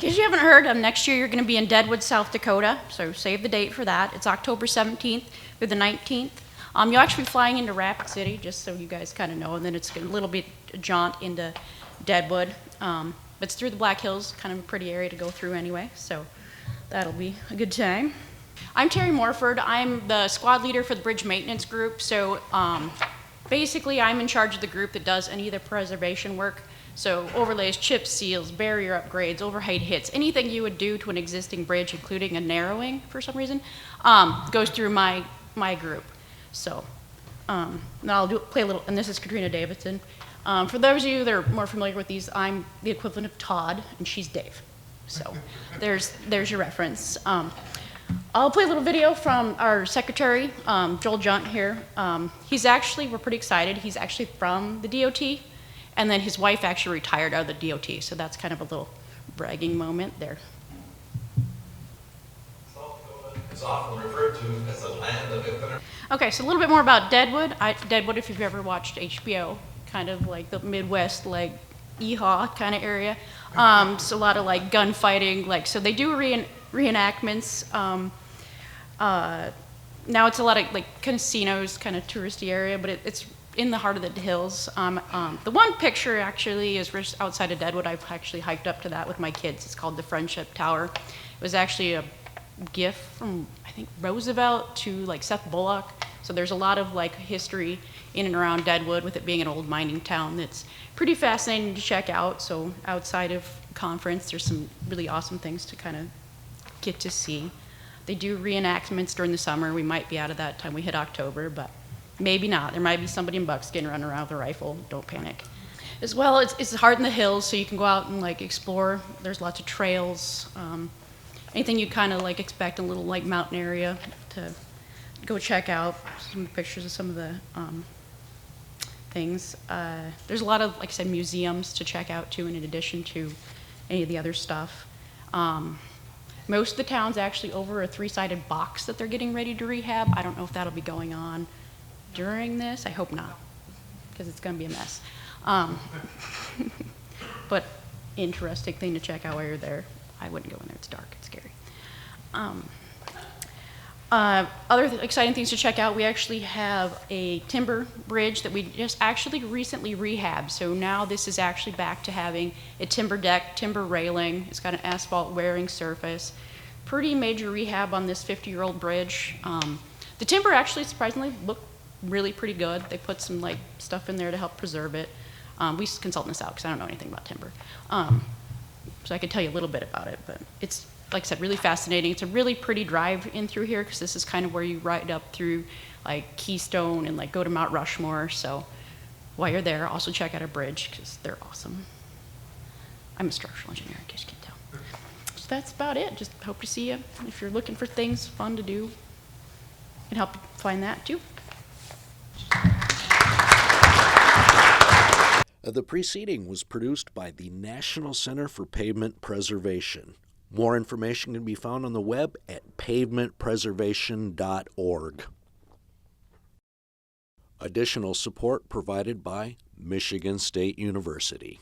case you haven't heard, next year you're going to be in Deadwood, South Dakota, so save the date for that. It's October 17th through the 19th. You'll actually be flying into Rapid City, just so you guys kind of know, and then it's a little bit jaunt into Deadwood. But it's through the Black Hills, kind of a pretty area to go through anyway, so that'll be a good time. I'm Teri Morford. I'm the squad leader for the bridge maintenance group, so basically I'm in charge of the group that does any of the preservation work. So overlays, chips, seals, barrier upgrades, overhead hits, anything you would do to an existing bridge, including a narrowing for some reason, goes through my group. So now I'll play a little, and this is Katrina Davidson. For those of you that are more familiar with these, I'm the equivalent of Todd, and she's Dave. So there's your reference. I'll play a little video from our secretary, Joel Junt here. He's actually, we're pretty excited, he's actually from the DOT, and then his wife actually retired out of the DOT, so that's kind of a little bragging moment there. South Dakota is often referred to as the land of infinite. Okay, so a little bit more about Deadwood. Deadwood, if you've ever watched HBO, kind of like the Midwest, like Yeehaw kind of area. So a lot of like gunfighting, like, so they do reenactments. Now it's a lot of like casinos, kind of touristy area, but it's in the heart of the hills. The one picture actually is just outside of Deadwood. I've actually hiked up to that with my kids. It's called the Friendship Tower. It was actually a gift from, I think, Roosevelt to like Seth Bullock. So there's a lot of like history in and around Deadwood, with it being an old mining town that's pretty fascinating to check out. So outside of conference, there's some really awesome things to kind of get to see. They do reenactments during the summer. We might be out of that time we hit October, but maybe not. There might be somebody in buckskin running around with a rifle. Don't panic. As well, it's hard in the hills, so you can go out and like explore. There's lots of trails. Anything you kind of like expect in a little like mountain area to go check out. Some pictures of some of the things. There's a lot of, like I said, museums to check out too, in addition to any of the other stuff. Most of the town's actually over a 3-sided box that they're getting ready to rehab. I don't know if that'll be going on during this. I hope not, because it's going to be a mess. But interesting thing to check out while you're there. I wouldn't go in there. It's dark. It's scary. Other exciting things to check out, we actually have a timber bridge that we just actually recently rehabbed. So now this is actually back to having a timber deck, timber railing. It's got an asphalt wearing surface. Pretty major rehab on this 50-year-old bridge. The timber actually surprisingly looked really pretty good. They put some like stuff in there to help preserve it. We consult this out because I don't know anything about timber. So I could tell you a little bit about it, but it's, like I said, really fascinating. It's a really pretty drive in through here, because this is kind of where you ride up through like Keystone and like go to Mount Rushmore. So while you're there, also check out a bridge, because they're awesome. I'm a structural engineer, in case you can't tell. So that's about it. Just hope to see you. If you're looking for things fun to do, I can help you find that too. The preceding was produced by the National Center for Pavement Preservation. More information can be found on the web at pavementpreservation.org. Additional support provided by Michigan State University.